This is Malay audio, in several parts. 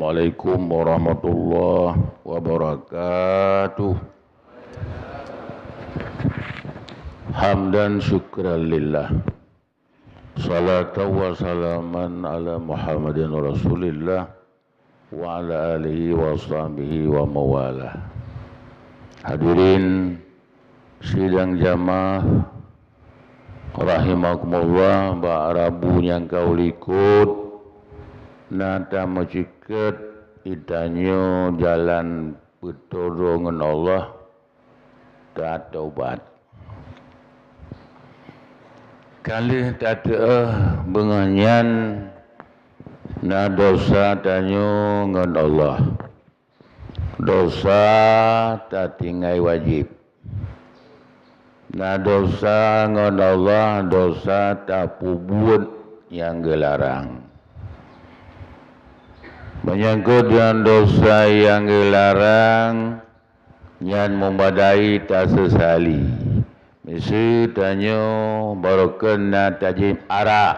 Assalamualaikum warahmatullahi wabarakatuh. Hamdan syukran lillah. Salatu wa salaman ala Muhammadin Rasulillah wa ala alihi wa sahbihi wa mawalah. Hadirin sidang jamaah rahimakumullah, ba'arabu yang kau likut nata maciket itanyo jalan pertolongan Allah tak taubat. Kali tak benganyan na dosa tanyo ngan Allah. Dosa tak tinggai wajib. Na dosa ngan Allah, dosa tak pubut yang gelarang. Menyangkut dengan dosa yang dilarang, yang membadai tak sesali. Mesti tanya baru kena tajim arak.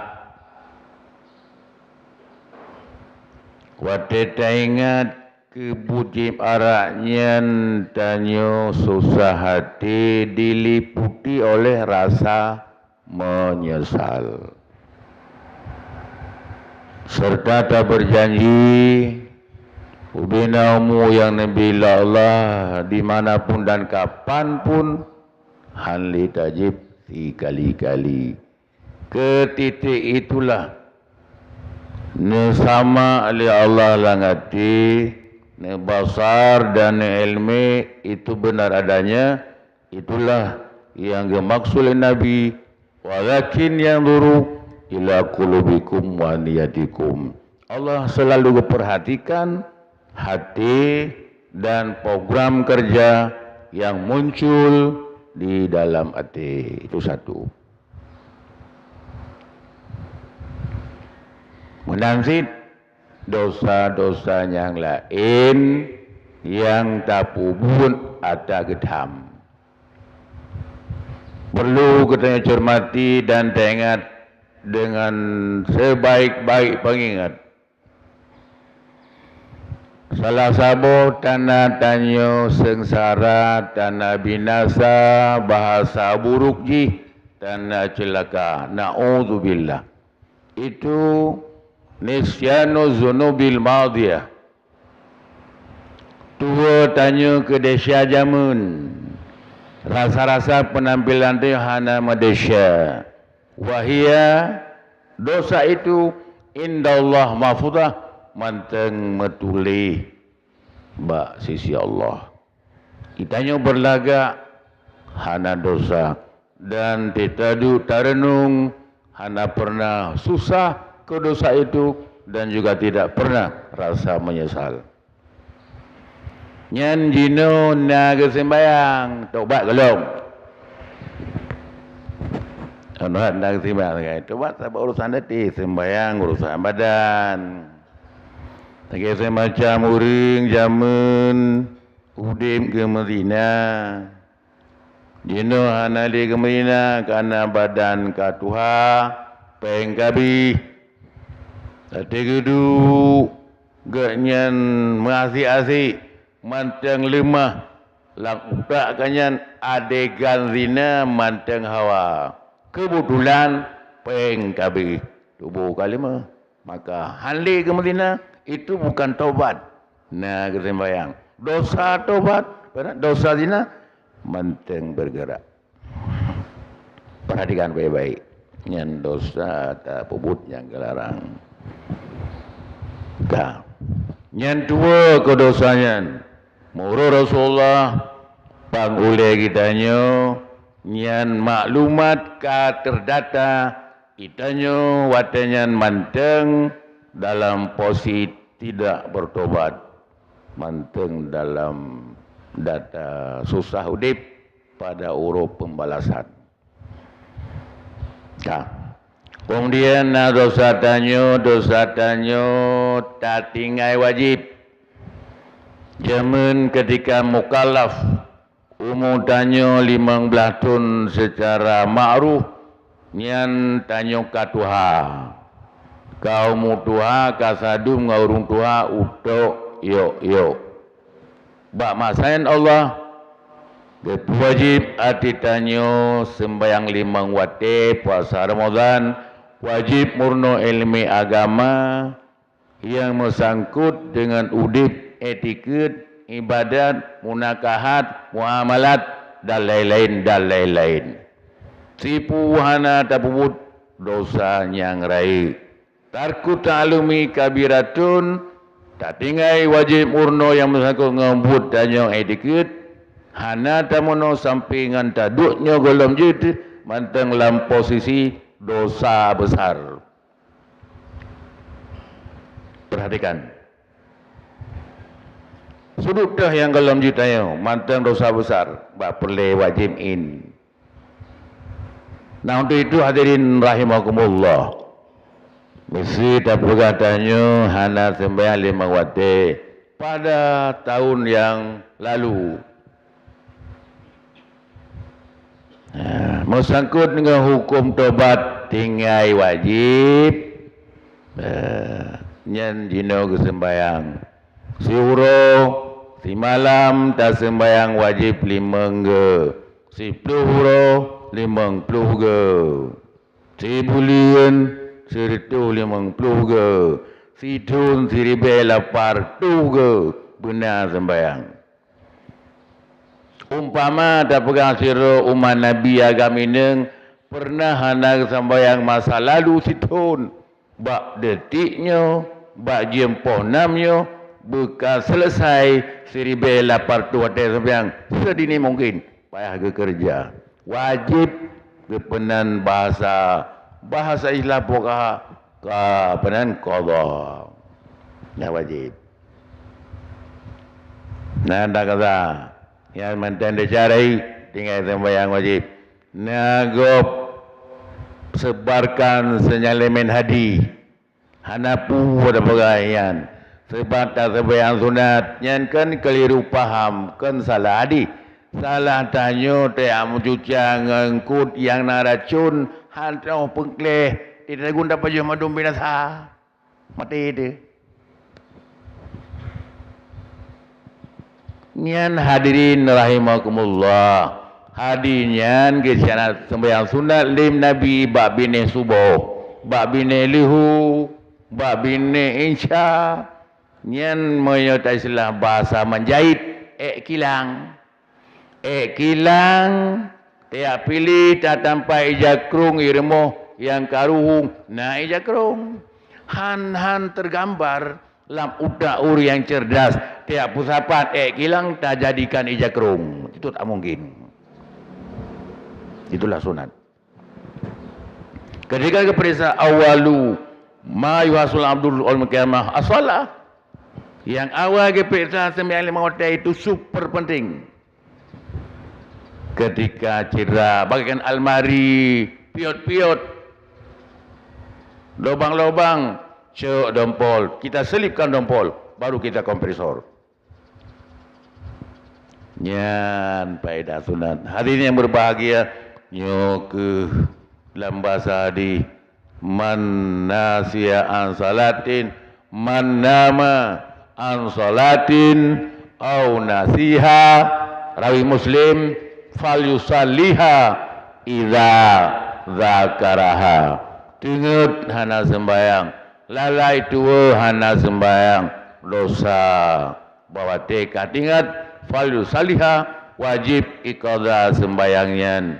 Waktu tak ingat kebujim araknya, tanya susah hati diliputi oleh rasa menyesal. Serta tak berjanji ubinamu yang nabila Allah dimanapun dan kapanpun hanli tajib kali-kali. Ke titik itulah sama oleh Allah langati ne basar dan ne ilmi itu benar adanya. Itulah yang dimaksud oleh Nabi, walakin yang duru ila qulubikum wa niyatikum. Allah selalu memperhatikan hati dan program kerja yang muncul di dalam hati. Itu satu. Menangsit dosa-dosa yang lain yang tak pubun atau gedam. Perlu kita cermati dan teringat dengan sebaik-baik pengingat. Salah satu tanah tanyo sengsara, tanah binasa, bahasa buruk ji, tanah celaka. Na'udzubillah. Itu nisyanu zunubil madiyah. Tua tanya ke desya jamun. Rasa-rasa penampilan dia hana madesya. Wahia dosa itu indallah mahfudah manteng metulih bak sisi Allah. Kitanya berlagak hana dosa dan ditadu tarenung hana pernah susah ke dosa itu dan juga tidak pernah rasa menyesal. Nyan jino naga sembayang tobat gelom. Anak nak sembahyang, tobat sebab urusan hati, sembahyang urusan badan. Lagi semacam uring zaman udim ke Medina. Jino hanali ke Medina kerana badan katuha pengkabi. Tadi gedu genyan masih manteng lemah. Lakukan kanyan adegan zina manteng hawa. Kebetulan pengkabi tubuh kalimah, maka hanli ke Medina itu bukan taubat. Nah, kesembayang dosa taubat, dosa zina manteng bergerak. Perhatikan baik-baik. Yang dosa tak puput yang gelarang. Kah. Yang dua kedosanya. Muru Rasulullah pangule kitanya nyan maklumat ka terdata itanyo watanyan manteng dalam posisi tidak bertobat, manteng dalam data susah udip pada urut pembalasan. Kemudian dosa tanyo tak tinggai wajib. Zaman ketika mukallaf umur tanyo 15 tahun secara ma'ruf nyan tanyo katuha Kau mutuha kasadum ngaurung tuha utok yo. Bak masain Allah wajib ati tanyo sembayang 5 waktu puasa Ramadan, wajib murno ilmu agama yang bersangkut dengan udip, etiket, ibadat, munakahat, muamalat dan lain-lain. Sipu hana tapubut dosa yang rai. Tarku ta'alumi kabiratun, tak tinggai wajib murno yang bersangkut ngembut tanyo etiket, hana tamono sampingan taduknya golom jut manteng dalam posisi dosa besar. Perhatikan. Sudut dah yang golom jut tayo manteng dosa besar, bak perlu wajib in. Nah untuk itu hadirin rahimakumullah, mesti tak berkatanya hana sembahyang 5 waktu pada tahun yang lalu. Bersangkut dengan hukum tobat tinggai wajib nyen jino ke sembahyang si uro si malam tak sembahyang wajib 5 ge si 10 uro 50 ge si bulian seritu 50 ge si tun si ribe lapar tu ge benar sembahyang. Umpama tak pegang siro umat Nabi agamineng pernah hendak sembahyang masa lalu situn bak detiknya bak jempoh namnya bekas selesai seribe lapar tu ada sembahyang sedini mungkin payah ke kerja wajib kepenan bahasa Islam pokok kepenan qadha dah wajib. Nah dah kata yang mantan dicarai tinggal sembahyang wajib. Nagop sebarkan senyalemen hadi. Hanapu pada pegaian. Sebatas sembahyang sunat. Yang kan keliru faham. Kan salah hadi. Salah tanya tiap mencucang ngengkut yang naracun. Hantau pengkleh. Tidak guna pajah madum binasa. Mati itu. Nyan hadirin rahimakumullah, hadirnyan kesana sembahyang sunat lim Nabi bak bine subuh, bak bine lihu, bak bine insya, nyan menyata istilah bahasa menjahit kilang, tiap pilih tak tampai ijakrung irmo yang karuhung, na ijakrung, han tergambar lam udak uri yang cerdas tiap pusapat kilang tak jadikan ijakrung itu tak mungkin. Itulah sunat. Ketika keperisa awalu ma yuhasul abdul al-qiyamah as-salah, yang awal keperisa sembahyang 5 waktu itu super penting. Ketika cedera bagaikan almari piot-piot lubang-lubang cek dompol, kita selipkan dompol, baru kita kompresor. Nyan faedah sunat. Hari ini yang berbahagia, nyoke dalam bahasa di man nasiya an salatin, man nama an salatin, au nasiha, rawi Muslim, fal yusalliha idza zakaraha. Tingut hana sembayang. Lalai tua hana sembayang dosa bawa tekad ingat falu saliha wajib iqadha sembayangnya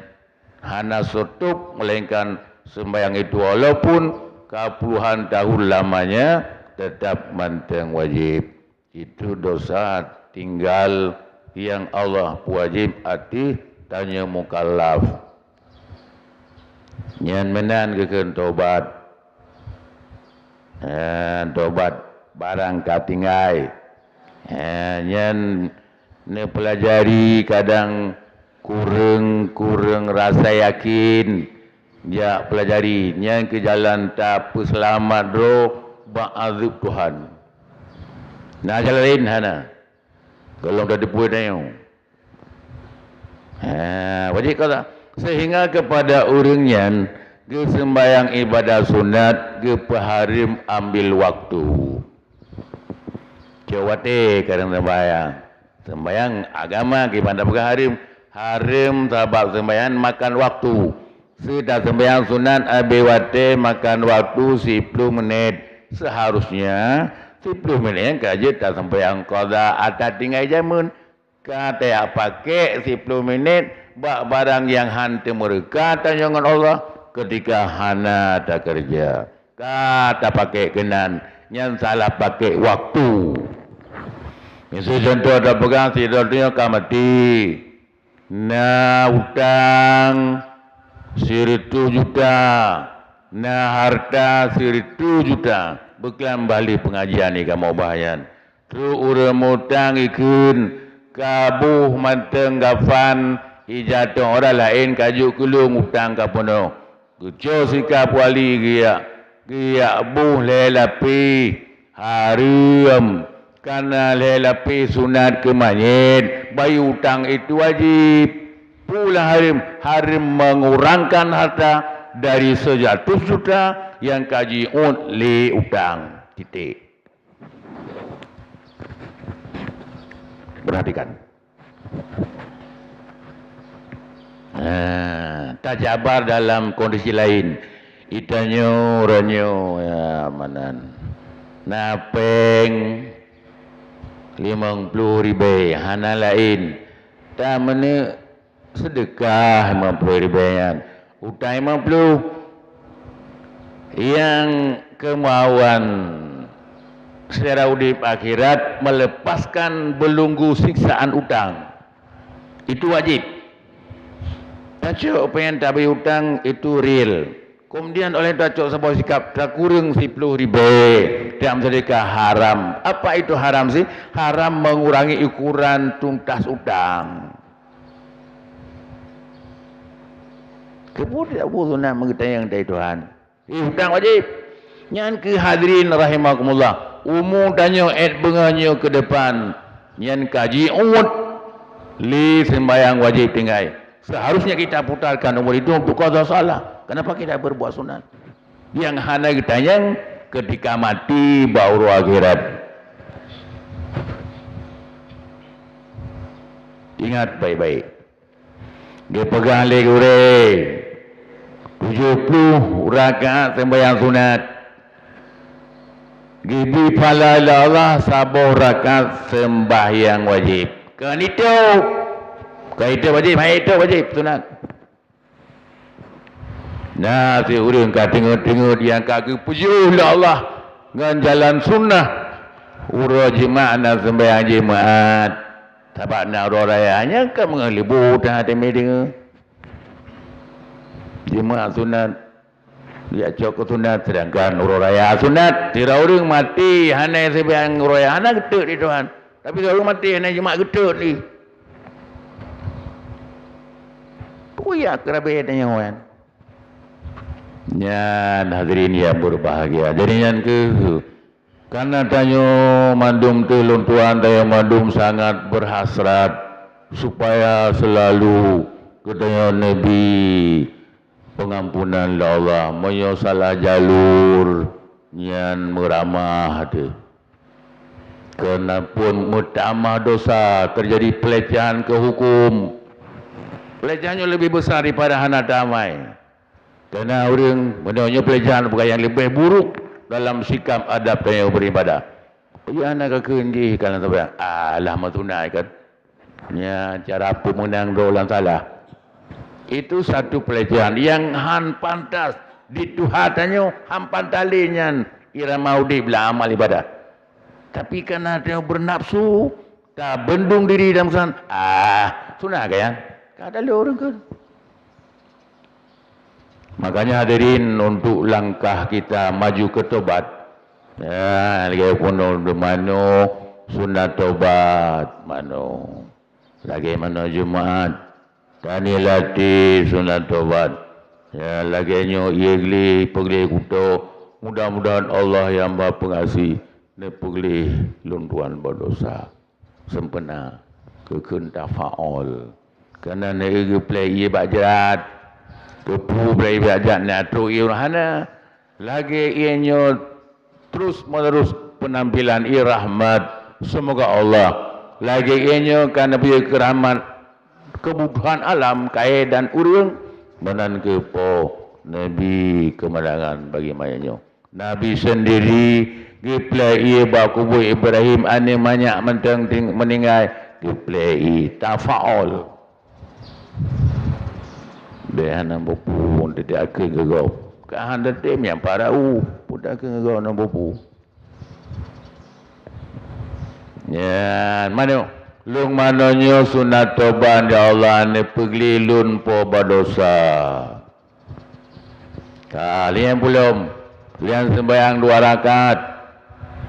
hana sutup melainkan sembayang itu walaupun kepuluhan tahun lamanya tetap manteng wajib. Itu dosa tinggal yang Allah wajib hati tanya mukallaf nyan menan keken tobat. Tobat barang katingai. Nyan ne pelajari kadang kurang rasa yakin. Ya pelajari nyan ke jalan tak selamat roh ba'adzub Tuhan. Nah jalan lain hana. Kalau dah dipuai tayong. Wajib kata sehingga kepada orang yang Ge sembayang ibadah sunat, ge paharim ambil waktu. Cewate kadang sembayang. Sembayang agama ke pandai harim. Harim sebab sembayang makan waktu. Sudah sembayang sunat abewate makan waktu 10 menit. Seharusnya 10 menit kaje tak sembayang qada atau tinggal jamun. Kata pakai 10 menit bak barang yang hantu mereka tanya dengan Allah ketika hana tak kerja. Kata pakai kenan yang salah pakai waktu. Misal contoh ada pegang tidurnya kamati. Na utang 1 juta. Na harta 1 juta. Beklam balik pengajian ni kamu bahayan. Tu urang utang ikun kabuh manteng gafan hijatong orang lain kajuk kulung utang kapono. Kuco sikap wali gia. Gia buh lelapi harim. Karena lelapi sunat ke masjid, bayi utang itu wajib. Pula harim mengurangkan harta dari 100 juta yang kaji li utang. Titik. Perhatikan. Tak jabar dalam kondisi lain. Itanyo, ranyo, ya manan. Napeng 50 ribu hana lain. Tak mana sedekah 50 ribu yang. Utang 50. Yang kemauan secara udip akhirat melepaskan belenggu siksaan utang. Itu wajib. Tacuk pengen tak beri hutang itu real. Kemudian oleh tacuk sebuah sikap tak kurang 10 ribu dalam sedekah haram. Apa itu haram sih? Haram mengurangi ukuran tuntas utang. Kemudian aku nak mengetahui yang dari Tuhan. Hutang wajib. Yang ke hadirin rahimakumullah. Umum tanya bengannya ke depan. Yang kaji umut. Li sembayang wajib tinggal. Seharusnya kita putarkan umur itu untuk qada salah. Kenapa kita berbuat sunat? Yang hana kita yang ketika mati baru akhirat. Ingat baik-baik. Dia pegang lagi urang. 70 rakaat sembahyang sunat. Gibi pala Allah 10 rakaat sembahyang wajib. Kan itu. Kan itu wajib, itu wajib sunat. Nah, si urang ka tengok-tengok yang kaki pujulah Allah dengan jalan sunnah. Ura jemaah nak sembahyang jemaat. Sebab nak ura rayanya kan mengelibut hati mereka. Jemaah sunat. Dia cokok sunat sedangkan ura raya sunat. Tira orang mati hanya sembahyang ura raya hanya getuk di Tuhan. Tapi kalau orang mati hanya jemaah getuk ni. Puyak kerabat yang orang. Ya hadirin yang berbahagia. Jadi yang ke karena tanya mandum telun Tuhan tanya mandum sangat berhasrat supaya selalu ketanya Nabi pengampunan Allah menyosalah jalur yang meramah tu. Kenapun mutamah dosa terjadi pelecehan ke hukum. Pelecehannya lebih besar daripada hana damai. Kerana orang menanya pelecehan bukan yang lebih buruk dalam sikap adab dan yang beribadah. Ya anak kekenji kalau sampai alah matunai kan. Ya cara pemenang dolan salah. Itu satu pelecehan yang han pantas dituhatannya hampan talinya ira maudi bila amal ibadah. Tapi kerana dia bernafsu tak bendung diri dalam sana. Sunah kan? Ada orang kan. Makanya hadirin untuk langkah kita maju ke tobat. Ya, lagi pun mano sunat tobat mano. Lagi mano Jumaat. Tani latih sunat tobat. Ya, lagi nyo iegli pegli kuto. Mudah-mudahan Allah yang Maha Pengasih ne pegli luntuan berdosa. Sempena kekun tafaul. Kerana ne play ia bajarat. kepu berai belajar nak teruk irahana. Lagi ianya terus menerus penampilan rahmat. Semoga Allah lagi ianya kan Nabi keramat kebutuhan alam kaya dan urang menan ke po Nabi kemenangan bagi mayanya. Nabi sendiri diplai bakubur Ibrahim ane banyak mentang meninggal diplai tafaul. Dia nak berpun tidak ke gegau. Kan ada tim yang parau pudak ke gegau nak berpun. Ya, mana? Lung mananya sunat toban ya Allah ni peglilun po berdosa. Kalian belum. Kalian sembahyang 2 rakaat.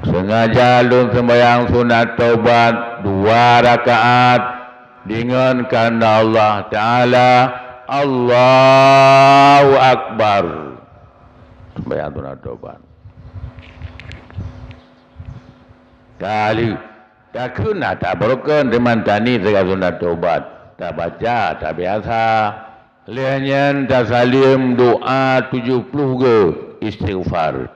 Sengaja lung sembahyang sunat tobat 2 rakaat. Dengan karena Allah Ta'ala Allahu Akbar. Sembahyang sunat tobat. Kali tak kena tak broken teman tani segala sunat tobat. Tak baca, tak biasa. Lihatnya tak salim doa 70 ke istighfar.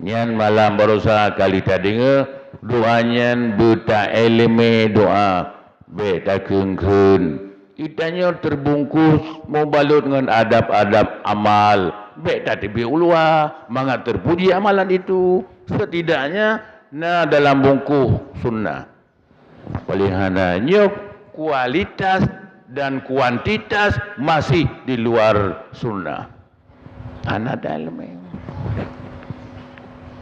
Nyan malam berusaha kali tak dengar doanya buta eleme doa. Be tak kengken. Itanya terbungkus mau balut dengan adab-adab amal. Be tak tibi ulua. Mangat terpuji amalan itu. Setidaknya na dalam bungkus sunnah. Palihananya kualitas dan kuantitas masih di luar sunnah. Anak dalam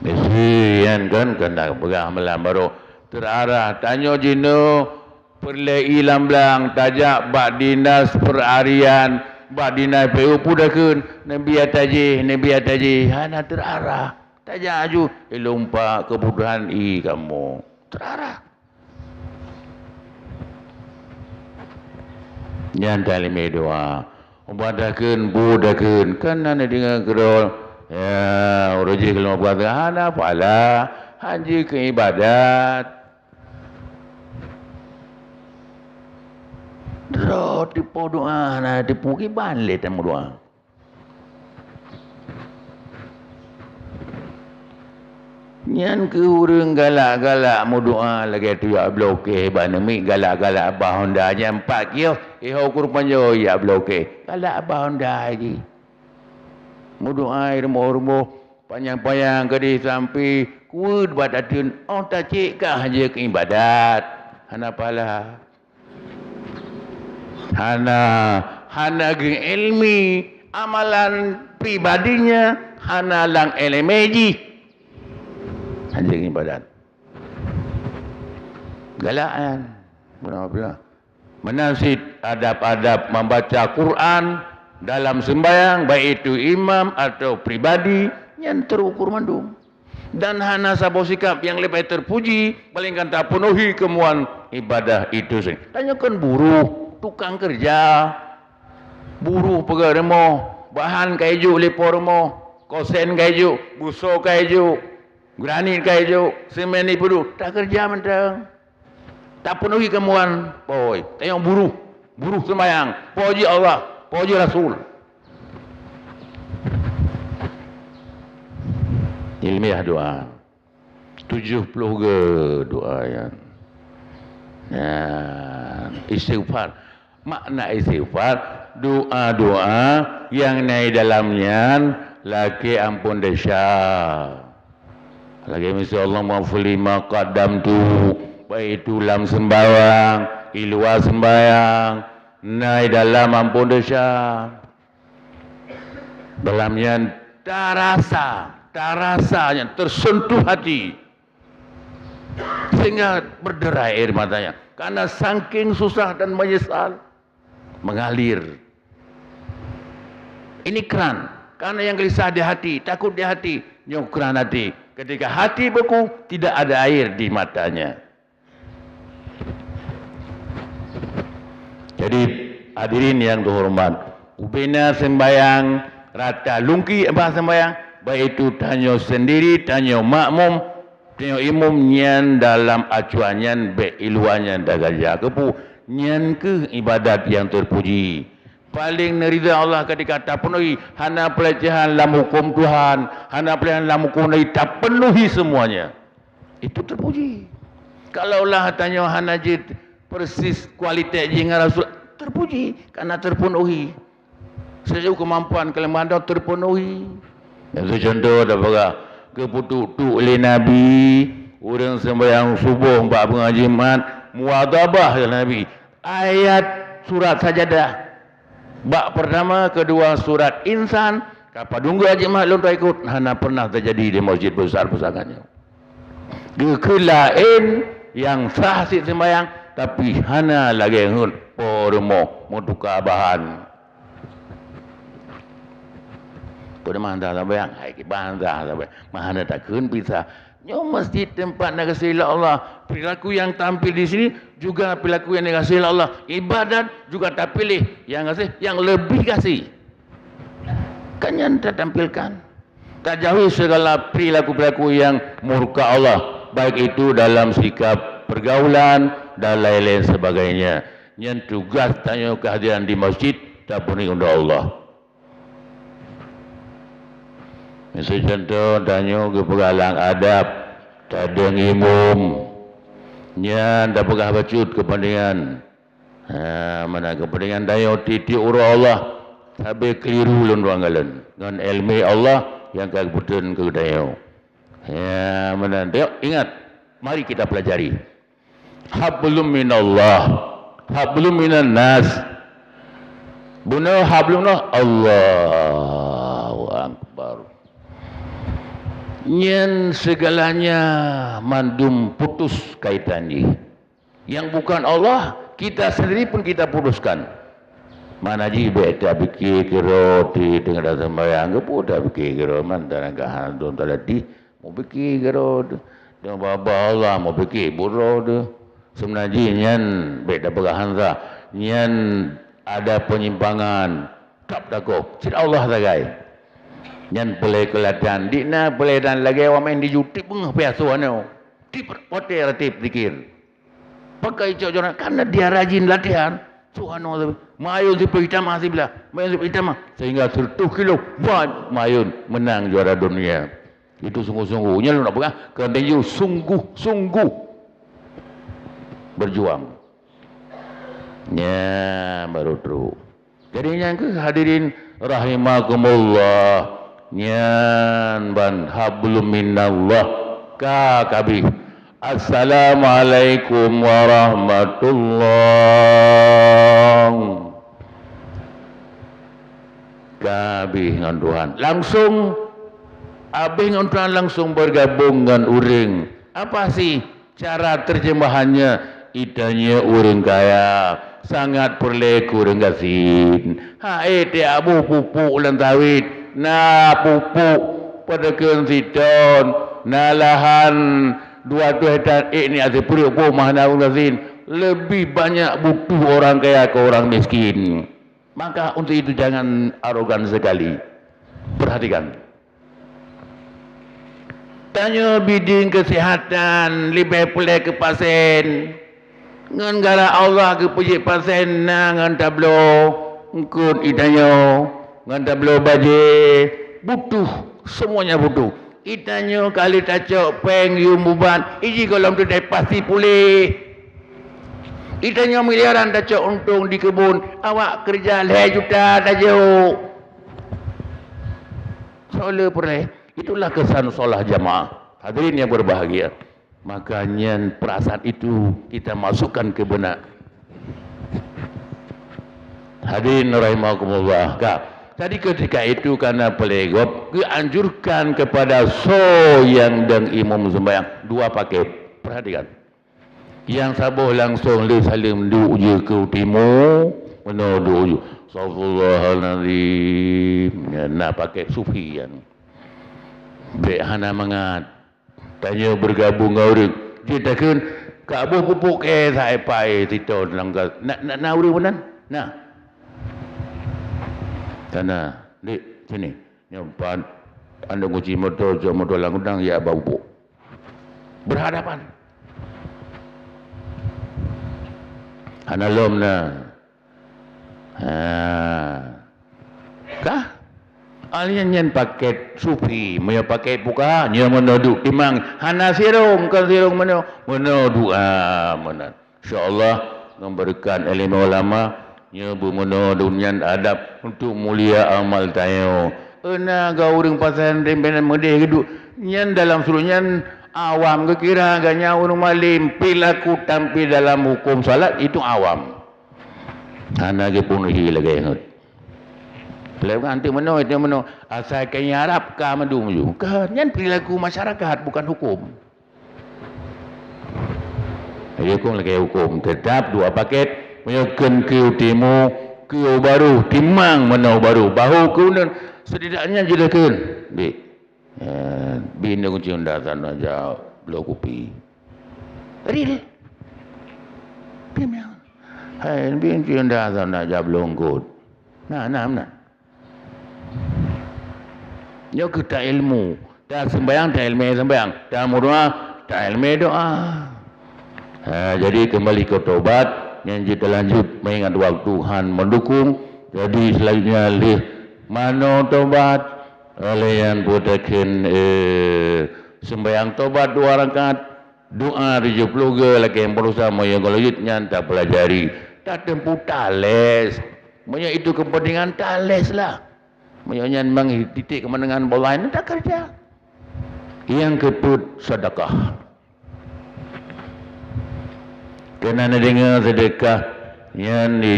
mesian kan kena pegang malam baru terarah tanya jino perlei lamblang tajak bak dinas perharian bak dinas PU pudakun nabi ataji hana terarah tajak aju lumpa kebutuhan kamu terarah. Yang dalam doa, ubadakan, budakan, kan nana dengan kerol, ya, uruji kalau buat hana pala, haji ke ibadat. Terus tipu doa, na tipu kiban le tamu doa. Nyan ke urang galak-galak mu doa lagi tu ya bloke banami galak-galak abah Honda nya 4 kio ukur panjo ya bloke galak abah Honda lagi mu doa rumah-rumah panjang-panjang ke sampai kud badatun tak cik kah je ke ibadat hana pala hana ge ilmi amalan pribadinya hana lang elemeji anjing ibadat. Galaan. Benar-benar. Menasid adab-adab membaca Quran dalam sembahyang, baik itu imam atau pribadi, yang terukur mandum. Dan hana sabo sikap yang lebih terpuji, palingkan tak penuhi kemuan ibadah itu. Tanyakan buruh, tukang kerja, buruh pegawai remo, bahan kayu lepo remo, kosen kayu, buso kayu, granit kayu, semen ni perlu tak kerja mentang, tak penuhi kemuan, boy. Tengok buruh sembahyang, puji Allah, puji Rasul. Ilmiah doa, 70 ke doa yang, istighfar. Makna istighfar, doa-doa yang naik dalamnya, laki ampun desya. Lagi mesti Allah maafuli maqaddam tu baik itu dalam sembahyang, di luar sembahyang, naik dalam ampun dosa. Dalamnya terasa yang tersentuh hati sehingga berderai air matanya karena saking susah dan menyesal mengalir. Ini keran karena yang gelisah di hati, takut di hati, nyukran hati. Ketika hati beku, tidak ada air di matanya. Jadi hadirin yang terhormat, ubena sembayang rata lungki apa sembayang, baik itu tanya sendiri, tanya makmum, tanya imam nyan dalam acuannya, be iluannya dagaja kepu nyan ke ibadat yang terpuji. paling nerida Allah ketika tak penuhi hana pelecehan dalam hukum Tuhan, hana pelecehan dalam hukum Nabi, tak penuhi semuanya. Itu terpuji. Kalaulah tanya hana je persis kualitas dengan Rasul, terpuji karena terpenuhi. Sejauh kemampuan kelemahan dah terpenuhi. Yang contoh dah berah keputuk oleh Nabi, orang sembahyang subuh 4 pengaji mat, muadabah oleh Nabi. Ayat surat sajadah. Bab pertama, kedua surat insan, kapal dunggu haji maklum tak ikut, hana pernah terjadi di masjid besar pusakannya. Kekelain yang sah si sembahyang, tapi hana lagi ngut pormo mau tukar bahan. Pada mana sembahyang, hai ke bangsa sembahyang, mana tak kun bisa. Nyo masjid tempat nak kasih Allah. Perilaku yang tampil di sini juga perilaku yang dikasih Allah. Ibadat juga tak pilih yang kasih, yang lebih kasih. Kan yang tak tampilkan. Tak jauhi segala perilaku-perilaku yang murka Allah. Baik itu dalam sikap pergaulan dan lain-lain sebagainya. Yang tugas tanya kehadiran di masjid tak penuhi untuk Allah. Misal contoh tanya ke pegalang adab, tak ada ngimum, nyan dah pegah bacut kepentingan, mana kepentingan tanya titik urut Allah, sampai keliru lun ruangalan dengan ilmu Allah yang kebutuhan ke tanya. Ya mana tengok ingat, mari kita pelajari. Hablum minallah, hablum minan nas. Bunuh hablumna Allahu akbar. Nyen segalanya mandum putus kaitannya. Yang bukan Allah, kita sendiri pun kita putuskan. Mana ji beta fikir kira di dengan sembahyang ke pun dah fikir kira mantan gahan don talati mau fikir kira dengan bapa Allah mau fikir bodoh. Sebenarnya nyen beta pegahan sa nyen ada penyimpangan tak takut. Cik Allah tagai. Yang boleh kelihatan dina boleh dan lagi awak main di YouTube pun biasanya tip hotel tip dikir pakai cok karena dia rajin latihan subhanallah mayun si hitam masih bila mayun si hitam sehingga 100 kilo buat mayun menang juara dunia itu sungguh-sungguhnya lu nak pegang kerana you sungguh-sungguh berjuang ya baru teruk jadi yang ke hadirin rahimakumullah nyan ban hablum minallah ka kabih. Assalamualaikum warahmatullahi kabih ngan Tuhan. Langsung abih ngan Tuhan langsung bergabung dengan uring. Apa sih cara terjemahannya? Idanya uring kaya sangat perleku renggasin. Ha ete abu pupuk ulang tawit. Na pupuk pada kensiton na lahan 2 hektar ni ada periuk rumah na ulazin lebih banyak butuh orang kaya ke orang miskin. Maka untuk itu jangan arogan sekali. Perhatikan. Tanya biding kesihatan lebih pulih ke pasien. Ngan gara Allah ke puji pasien na ngan tablo ngkut itanya. Nganda belo baje butuh semuanya butuh. Itanya kali tacok peng yumuban iji kolam tu pasti pulih. Itanya miliaran tacok untung di kebun awak kerja 2 juta tajuk. Soalnya pulih itulah kesan solah jamaah. Hadirin yang berbahagia. Makanya perasaan itu kita masukkan ke benak. Hadirin rahimakumullah. Tadi ketika itu karena pelegop dianjurkan kepada yang dan imam sembahyang 2 paket. Perhatikan. Yang sabuh langsung li salim du'uji ke utimu. Mana du'uji. Astagfirullahaladzim. Nak pakai sufi yang. Bek hana mangat. Tanya bergabung dengan orang. Dia takkan. Kabuh pupuk saya pai. Tito. Nak orang mana? Nah. Sana, Dik, sini. Nyampan anda kunci motor, jom motor langudang, ya bau. Berhadapan. Analom na. Kah? Alien nyen paket sufi, punya paket buka, nya menoduk timang hana sirung ke sirung menoduk mana. Insyaallah memberikan ilmu ulama nya bu menoduk nyen adab untuk mulia amal tayo. Ena ga urang pasal rembenan medeh geduk nyen dalam suruh nyen awam ke kira agaknya urang malim pilaku tampil dalam hukum salat itu awam. Hana ge punuhi lagi ngut. Lepas nanti mana asal kaya Arab kah mendung ju. Kan perilaku masyarakat bukan hukum. Hukum lagi hukum tetap dua paket menyekan kiu timu kiu baru timang mana baru bahu kemudian setidaknya jelaskan bi bina kunci unda sana aja blok kopi real timang hai bina kunci unda sana aja blok god nah Yo kita ilmu, tak sembahyang, tak ilmu sembahyang, tak doa, tak ilmu doa. Jadi kembali ke tobat, yang kita lanjut mengingat waktu Tuhan mendukung. Jadi selanjutnya lih mano tobat, oleh yang buatkan sembahyang tobat 2 rakaat, doa 70 ke lagi yang berusaha yang kalau yutnya tak pelajari, tak tempuh tales, banyak itu kepentingan tales lah. Maksudnya memang titik kemenangan bola ini tak kerja. Yang kedua sedekah. Kena dengar sedekah yang di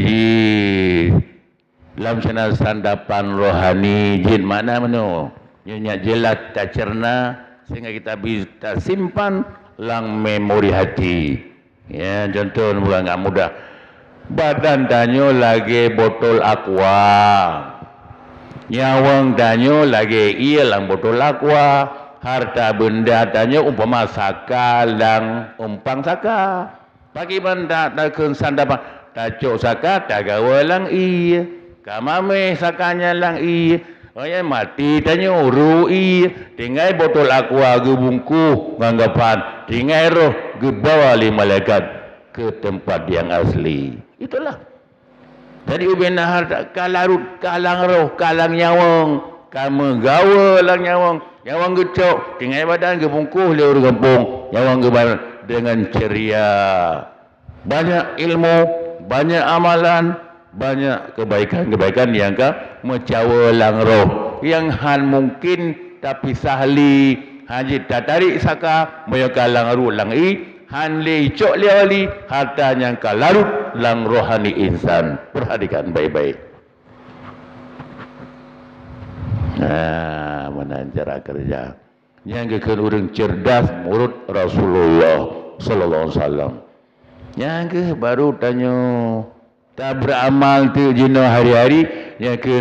dalam sana sandapan rohani jin mana nyonya jelas tak cerna sehingga kita bisa simpan lang memori hati. Ya contoh mula enggak mudah. Badan tanyo lagi botol aqua. Nyawang danyo lagi ia lang botol aqua, harta benda danyo umpama saka lang umpang saka. Pagi benda takun sandapan tacok saka tagawa lang iya, kamame sakanya lang iya. Oya mati danyo uru iya, tinggal botol aqua gebungku nganggapan, tinggal roh gebawa li malaikat ke tempat yang asli. Itulah. Jadi ubena harta kalarut kalang roh kalang nyawang kamu gawa lang nyawang gecok tinggal badan gebungkuh liur gempung nyawang gebaran dengan ceria, banyak ilmu, banyak amalan, banyak kebaikan yang mencawa lang roh yang han mungkin tapi sahli haji tarik saka moyo kalang roh lang han le cok liawali harta yang kalarut lang rohani insan. Perhatikan baik-baik. Nah, mana cara kerja yang ke orang cerdas menurut Rasulullah sallallahu alaihi wasallam. Yang ke baru tanya tak beramal tu jino hari-hari yang ke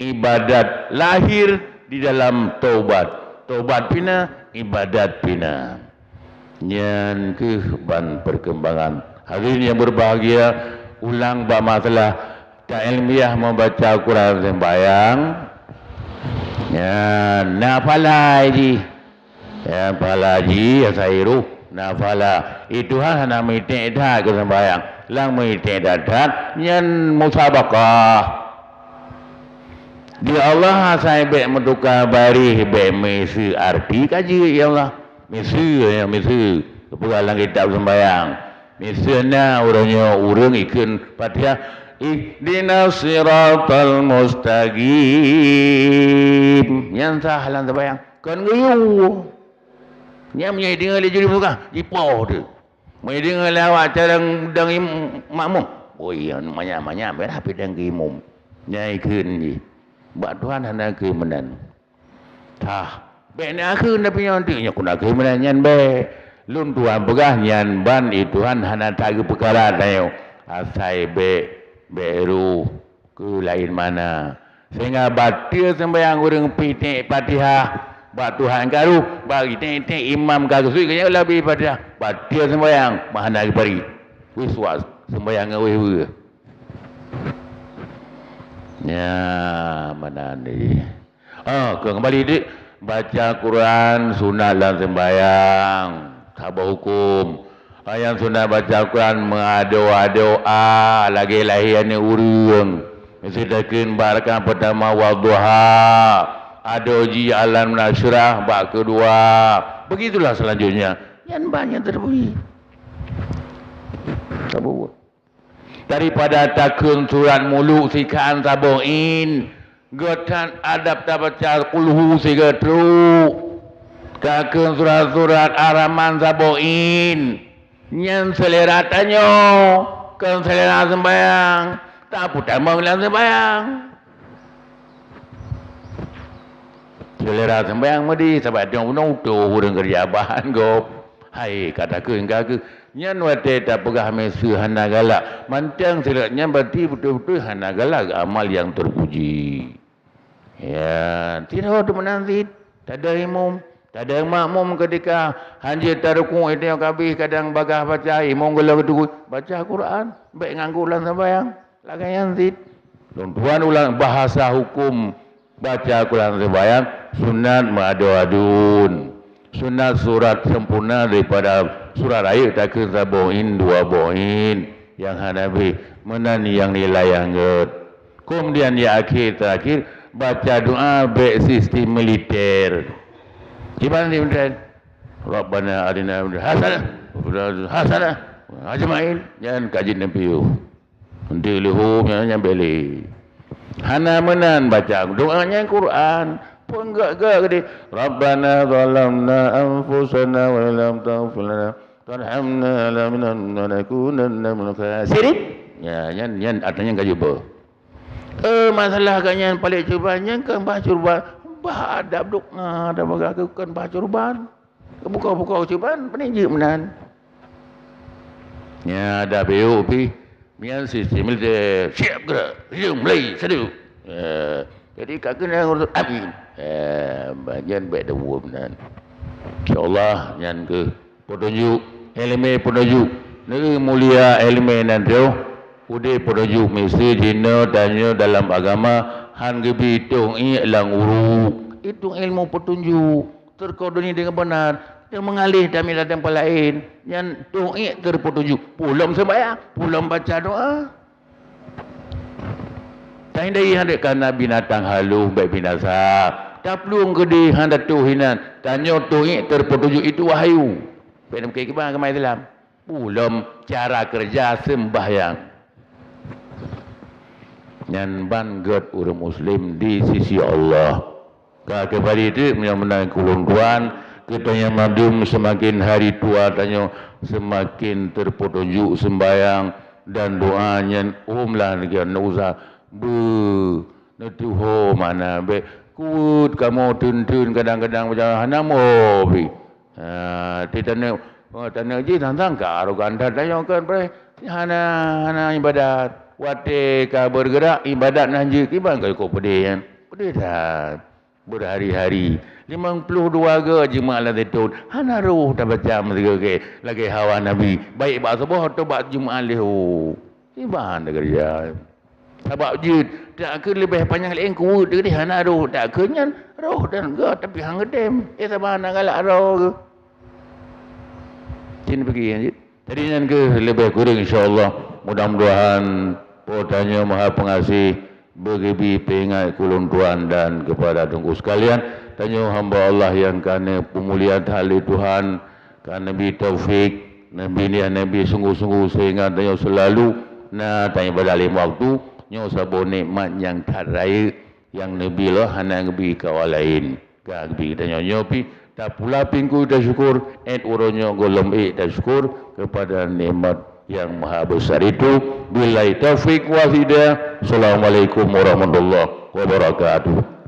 ibadat lahir di dalam taubat pina ibadat pina. Yang ke ban perkembangan hari ini yang berbahagia ulang bab masalah tak ilmiah membaca Quran sembahyang ya nafala haji ya pala haji ya sairu nafala itu hana mite dah ke sembahyang lang mite dadat nyen musabaqah di Allah saya be menduka bari be mesi arti kaji ya Allah mesi kepugalang kitab sembahyang misalnya urang ikun Fatihah ihdinas siratal mustaqim yang sahalan sembahyang kan guyu nya menyai dengar dia jadi bukan jipoh tu menyai dengar lawat cadang dang makmum oh iya banyak berapa dang imam nya ikun ni bak Tuhan hendak ke menan tah bena aku nak punya antiknya aku nak ke menan nyan be lun Tuhan pegah nyan ban itu han hana tagu perkara tayo asai beru ke lain mana sehingga batil sembahyang urang pitik Fatihah bak Tuhan karu bagi tek imam karu sui kaya lebih Fatihah batil sembahyang mahana bari wiswas sembahyang we ya mana ni kembali dik baca Quran sunat dan sembahyang Sabah hukum Yang sunat baca Quran mengadoa lagi lahiannya urung. Sedangkan barakan pertama wadduha, adoji alam nasyrah bab kedua. Begitulah selanjutnya. Yang banyak terbunyi. Sabut. Daripada takun surat muluk sikaan sabuin. Gotan adab tabaca kulhu sigatru. Takun surat-surat araman sabuin. Yang selera tanyo, kan selera sembayang, tak putar mengulang sembayang. Selera sembayang mesti sebab dia unang tu hurung kerja bahan gop. Hai kata ke engkau ke, nyan wate tak pegah mesu hana galak. Mantang selatnya berarti betul-betul hana galak amal yang terpuji. Ya, tidak ada menanti, tak ada imam. Tak ada makmum ketika hanjir tarukung itu yang kabih kadang bagah baca imam gelar kedua baca Quran baik nganggulan sembahyang lagan yang zid tuan ulang bahasa hukum baca Quran sembahyang sunat ma'adu-adun sunat surat sempurna daripada surat ayat tak ke sabuin dua buin yang hanabi menani yang nilai yang kemudian di akhir terakhir baca doa baik sistem militer. Gimana ni benar? Rabbana adina hasanah, hasanah, ajmain. Jangan kaji Nabi tu. Nanti lehum yang beli. Hana menan baca doanya Quran. Pun enggak dia. Rabbana zalamna anfusana wa lam taghfir lana tarhamna lanakunanna minal khasirin. Ya, yang artinya kaji apa? Masalah kan yang paling cubanya kan bah curban. Bah adab duk ada bagaimana bah curban. Buka-buka curban peninggi menan. Ya ada beu pi. Mian sistem militer siap gerak. Siap mulai sedu. Jadi kak kena urus amin. Bagian baik dawuh menan. Insya-Allah yang ke petunjuk elemen petunjuk. Negeri mulia elemen nanti udah petunjuk mesti jina tanya dalam agama han gebi tung lang uruk itu ilmu petunjuk terkodoni dengan benar dia mengalih dari ladang lain yang tung terpetunjuk pulang sembahyang pulang baca doa tandai hendakan binatang halus baik binasa tak pelung gede hendak tuhinan tanya tung terpetunjuk itu wahyu pada kekiban agama Islam pulang cara kerja sembahyang yang banggat orang Muslim di sisi Allah. Kepada itu yang menang kuluntuan, kita yang madum semakin hari tua tanya semakin terpetunjuk sembahyang dan doanya umlah negara usah netuho mana be kut kamu tuntun kadang-kadang macam hanamo bi. Tanya je tentang arogan tanya kan bre hana ibadat. Wate ka bergerak ibadat nanti kiban kau pedih kan pedih dah berhari-hari 52 ke jemaah lah tetun hana roh tak baca mereka ke lagi hawa nabi baik bak subuh atau bak jemaah leho kiban dah kerja sebab je tak ke lebih panjang lain kuat dia hana roh tak kenyan roh dan ke tapi hang gedem sabar nak galak roh ke sini pergi kan jadi yang ke lebih kurang insya-Allah mudah-mudahan tanya Maha Pengasih bagi peringat kulun tuan dan kepada tunggu sekalian tanya hamba Allah yang kerana pemulihan hali Tuhan kerana Nabi Taufik Nabi ni Nabi sungguh-sungguh sehingga tanya selalu nak tanya pada alim waktu nyo sabo nikmat yang tak raya yang Nabi lah hana Nabi kawan lain Nabi tanya nyo pi tak pula pingku dah syukur uronyo golom dah syukur kepada nikmat yang maha besar itu. Billahi taufiq wa hidayah. Assalamualaikum warahmatullahi wabarakatuh.